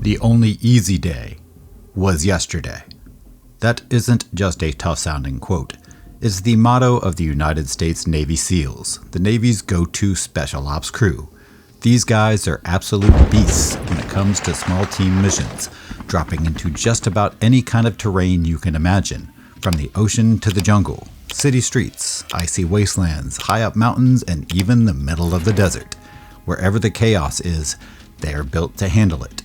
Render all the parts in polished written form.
The only easy day was yesterday. That isn't just a tough-sounding quote. It's the motto of the United States Navy SEALs, the Navy's go-to special ops crew. These guys are absolute beasts when it comes to small team missions, dropping into just about any kind of terrain you can imagine, from the ocean to the jungle, city streets, icy wastelands, high up mountains, and even the middle of the desert. Wherever the chaos is, they are built to handle it.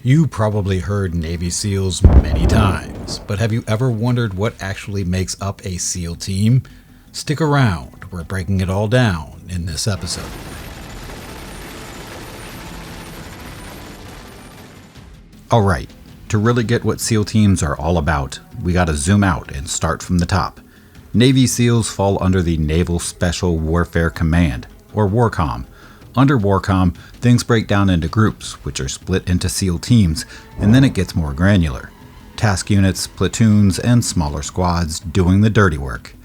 You probably heard Navy SEALs many times, but have you ever wondered what actually makes up a SEAL team? Stick around, we're breaking it all down in this episode. Alright, to really get what SEAL teams are all about, we gotta zoom out and start from the top. Navy SEALs fall under the Naval Special Warfare Command, or Warcom. Under Warcom, things break down into groups, which are split into SEAL teams, and then it gets more granular. Task units, platoons, and smaller squads doing the dirty work.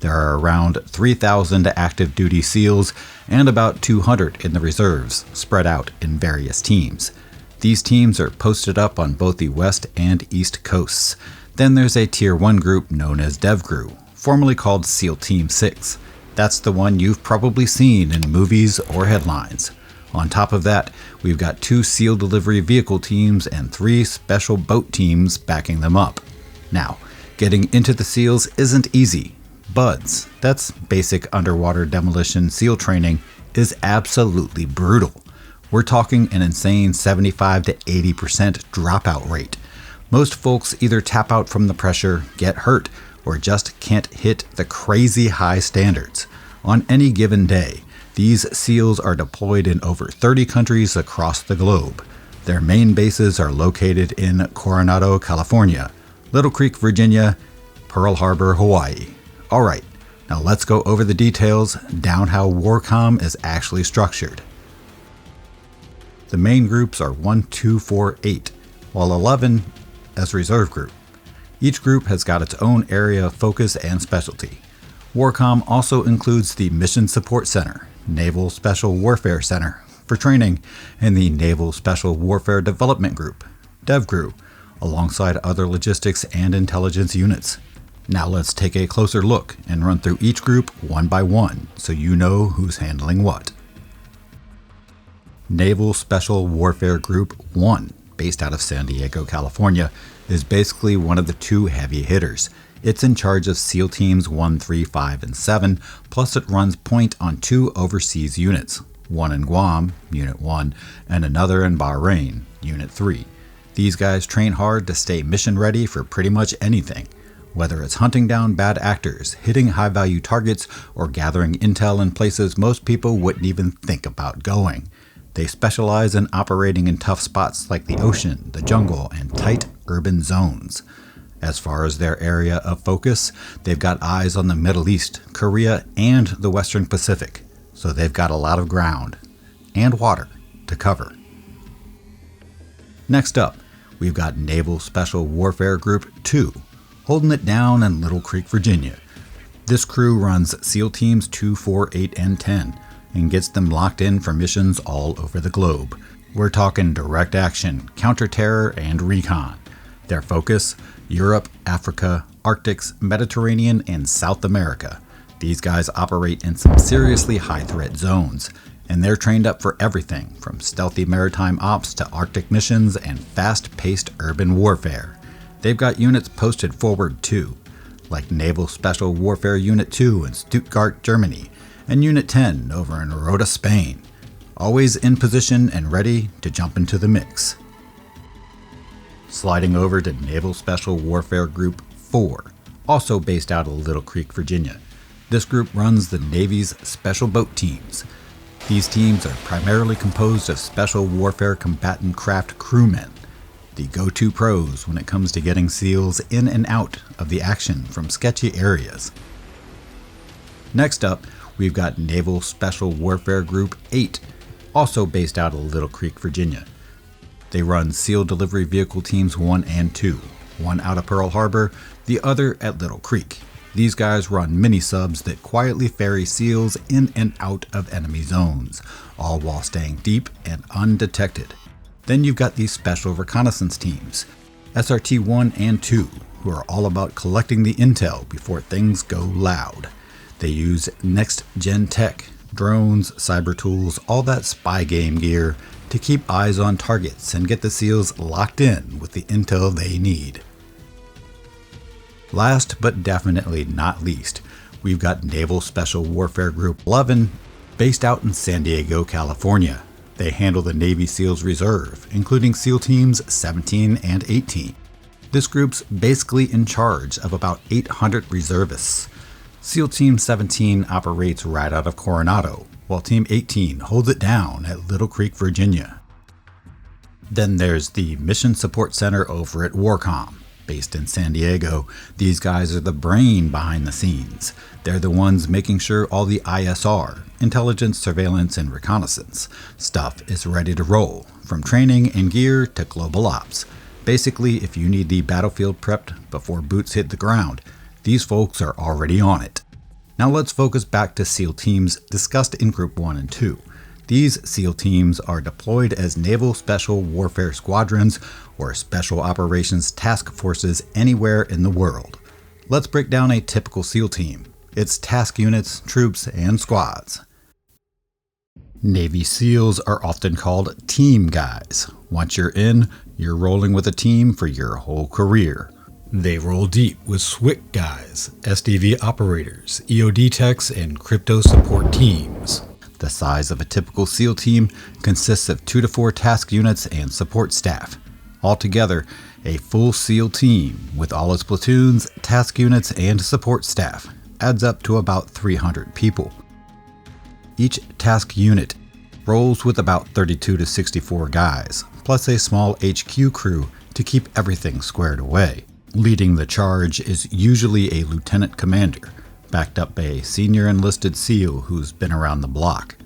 There are around 3,000 active duty SEALs and about 200 in the reserves, spread out in various teams. These teams are posted up on both the west and east coasts. Then there's a Tier 1 group known as Devgru, formerly called SEAL Team 6. That's the one you've probably seen in movies or headlines. On top of that, we've got 2 SEAL delivery vehicle teams and 3 special boat teams backing them up. Now, getting into the SEALs isn't easy. BUDS, that's basic underwater demolition SEAL training, is absolutely brutal. We're talking an insane 75 to 80% dropout rate. Most folks either tap out from the pressure, get hurt, or just can't hit the crazy high standards. On any given day, these SEALs are deployed in over 30 countries across the globe. Their main bases are located in Coronado, California, Little Creek, Virginia, Pearl Harbor, Hawaii. Alright, now let's go over the details down how Warcom is actually structured. The main groups are 1, 2, 4, 8, while 11 as reserve group. Each group has got its own area of focus and specialty. Warcom also includes the Mission Support Center, Naval Special Warfare Center for training, and the Naval Special Warfare Development Group, Devgru, alongside other logistics and intelligence units. Now let's take a closer look and run through each group one by one so you know who's handling what. Naval Special Warfare Group 1, based out of San Diego, California, is basically one of the 2 heavy hitters. It's in charge of SEAL Teams 1, 3, 5, and 7, plus it runs point on 2 overseas units, one in Guam, Unit 1, and another in Bahrain, Unit 3. These guys train hard to stay mission ready for pretty much anything, whether it's hunting down bad actors, hitting high-value targets, or gathering intel in places most people wouldn't even think about going. They specialize in operating in tough spots like the ocean, the jungle, and tight urban zones. As far as their area of focus, they've got eyes on the Middle East, Korea, and the Western Pacific, so they've got a lot of ground and water to cover. Next up, we've got Naval Special Warfare Group 2, holding it down in Little Creek, Virginia. This crew runs SEAL Teams 2, 4, 8, and 10, and gets them locked in for missions all over the globe. We're talking direct action, counter-terror, and recon. Their focus, Europe, Africa, Arctics, Mediterranean, and South America. These guys operate in some seriously high-threat zones, and they're trained up for everything from stealthy maritime ops to Arctic missions and fast-paced urban warfare. They've got units posted forward too, like Naval Special Warfare Unit 2 in Stuttgart, Germany, and Unit 10 over in Rota, Spain, always in position and ready to jump into the mix. Sliding over to Naval Special Warfare Group 4, also based out of Little Creek, Virginia. This group runs the Navy's special boat teams. These teams are primarily composed of special warfare combatant craft crewmen, the go-to pros when it comes to getting SEALs in and out of the action from sketchy areas. Next up, we've got Naval Special Warfare Group 8, also based out of Little Creek, Virginia. They run SEAL Delivery Vehicle Teams 1 and 2, one out of Pearl Harbor, the other at Little Creek. These guys run mini-subs that quietly ferry SEALs in and out of enemy zones, all while staying deep and undetected. Then you've got these special reconnaissance teams, SRT 1 and 2, who are all about collecting the intel before things go loud. They use next-gen tech, drones, cyber tools, all that spy game gear to keep eyes on targets and get the SEALs locked in with the intel they need. Last but definitely not least, we've got Naval Special Warfare Group 11, based out in San Diego, California. They handle the Navy SEALs Reserve, including SEAL Teams 17 and 18. This group's basically in charge of about 800 reservists. SEAL Team 17 operates right out of Coronado, while Team 18 holds it down at Little Creek, Virginia. Then there's the Mission Support Center over at Warcom. Based in San Diego, these guys are the brain behind the scenes. They're the ones making sure all the ISR, intelligence, surveillance, and reconnaissance stuff is ready to roll, from training and gear to global ops. Basically, if you need the battlefield prepped before boots hit the ground, these folks are already on it. Now let's focus back to SEAL teams discussed in Group 1 and 2. These SEAL teams are deployed as Naval Special Warfare Squadrons or Special Operations Task Forces anywhere in the world. Let's break down a typical SEAL team, its task units, troops, and squads. Navy SEALs are often called team guys. Once you're in, you're rolling with a team for your whole career. They roll deep with SWIC guys, SDV operators, EOD techs, and crypto support teams. The size of a typical SEAL team consists of 2 to 4 task units and support staff. Altogether, a full SEAL team with all its platoons, task units, and support staff adds up to about 300 people. Each task unit rolls with about 32 to 64 guys, plus a small HQ crew to keep everything squared away. Leading the charge is usually a lieutenant commander, backed up by a senior enlisted SEAL who's been around the block.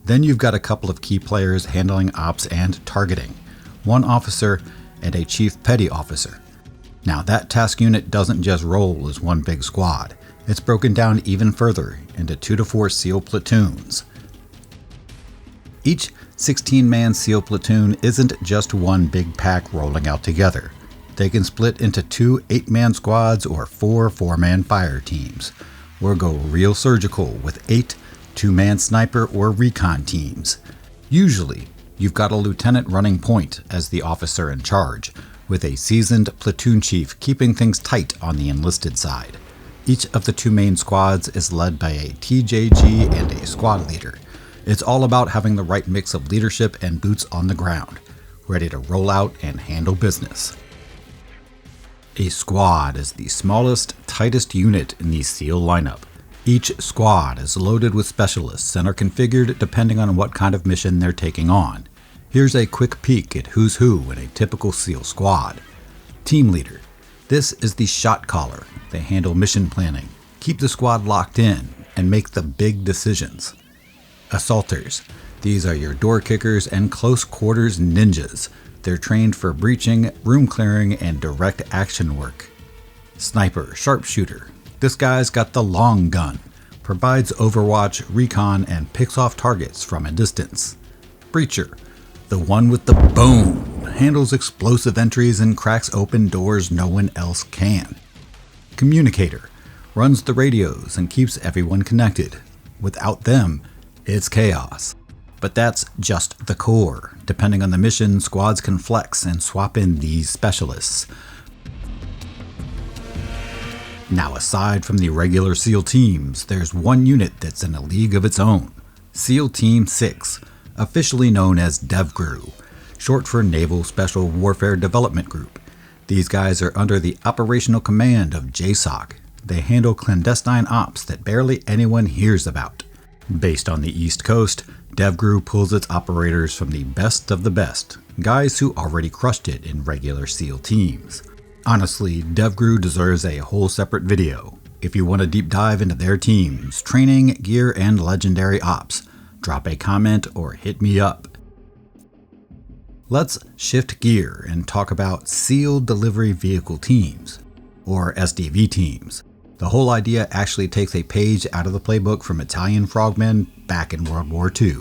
Then you've got a couple of key players handling ops and targeting, one officer and a chief petty officer. Now that task unit doesn't just roll as one big squad, it's broken down even further into 2 to 4 SEAL platoons. Each 16-man SEAL platoon isn't just one big pack rolling out together. They can split into 2 8-man squads or 4 4-man fire teams, or go real surgical with 8 2-man sniper or recon teams. Usually, you've got a lieutenant running point as the officer in charge, with a seasoned platoon chief keeping things tight on the enlisted side. Each of the 2 main squads is led by a TJG and a squad leader. It's all about having the right mix of leadership and boots on the ground, ready to roll out and handle business. A squad is the smallest, tightest unit in the SEAL lineup. Each squad is loaded with specialists and are configured depending on what kind of mission they're taking on. Here's a quick peek at who's who in a typical SEAL squad. Team leader. This is the shot caller. They handle mission planning, keep the squad locked in, and make the big decisions. Assaulters. These are your door kickers and close quarters ninjas. They're trained for breaching, room clearing, and direct action work. Sniper, sharpshooter. This guy's got the long gun, provides overwatch, recon, and picks off targets from a distance. Breacher, the one with the boom, handles explosive entries and cracks open doors no one else can. Communicator, runs the radios and keeps everyone connected. Without them, it's chaos. But that's just the core. Depending on the mission, squads can flex and swap in these specialists. Now, aside from the regular SEAL teams, there's one unit that's in a league of its own. SEAL Team 6, officially known as Devgru, short for Naval Special Warfare Development Group. These guys are under the operational command of JSOC. They handle clandestine ops that barely anyone hears about. Based on the East Coast, Devgru pulls its operators from the best of the best, guys who already crushed it in regular SEAL teams. Honestly, Devgru deserves a whole separate video. If you want a deep dive into their teams, training, gear, and legendary ops, drop a comment or hit me up. Let's shift gear and talk about SEAL Delivery Vehicle Teams, or SDV teams. The whole idea actually takes a page out of the playbook from Italian frogmen back in World War II.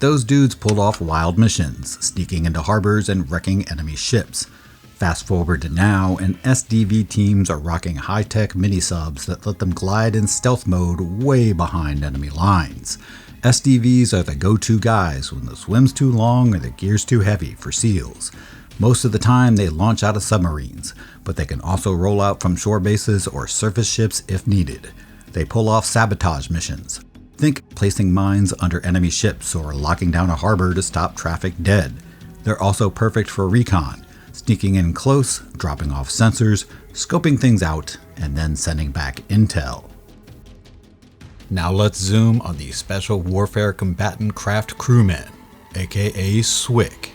Those dudes pulled off wild missions, sneaking into harbors and wrecking enemy ships. Fast forward to now, and SDV teams are rocking high-tech mini-subs that let them glide in stealth mode way behind enemy lines. SDVs are the go-to guys when the swim's too long or the gear's too heavy for SEALs. Most of the time they launch out of submarines, but they can also roll out from shore bases or surface ships if needed. They pull off sabotage missions. Think placing mines under enemy ships or locking down a harbor to stop traffic dead. They're also perfect for recon, sneaking in close, dropping off sensors, scoping things out, and then sending back intel. Now let's zoom on the Special Warfare Combatant Craft Crewmen, aka SWCC.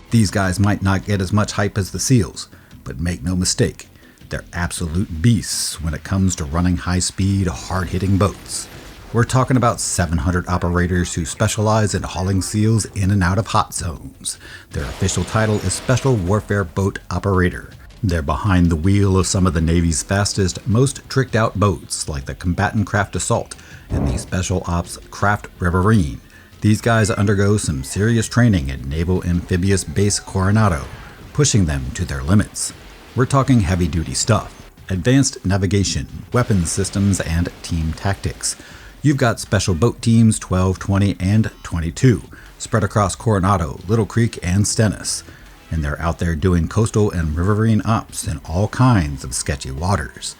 These guys might not get as much hype as the SEALs, but make no mistake, they're absolute beasts when it comes to running high-speed, hard-hitting boats. We're talking about 700 operators who specialize in hauling SEALs in and out of hot zones. Their official title is Special Warfare Boat Operator. They're behind the wheel of some of the Navy's fastest, most tricked-out boats, like the Combatant Craft Assault and the Special Ops Craft Riverine. These guys undergo some serious training at Naval Amphibious Base Coronado, pushing them to their limits. We're talking heavy-duty stuff, advanced navigation, weapons systems, and team tactics. You've got special boat teams 12, 20, and 22, spread across Coronado, Little Creek, and Stennis. And they're out there doing coastal and riverine ops in all kinds of sketchy waters.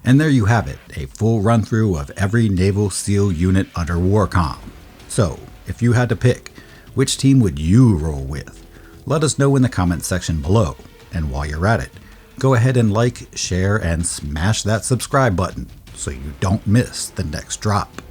And there you have it, a full run-through of every Naval SEAL unit under Warcom. So, if you had to pick, which team would you roll with? Let us know in the comments section below. And while you're at it, go ahead and like, share, and smash that subscribe button so you don't miss the next drop.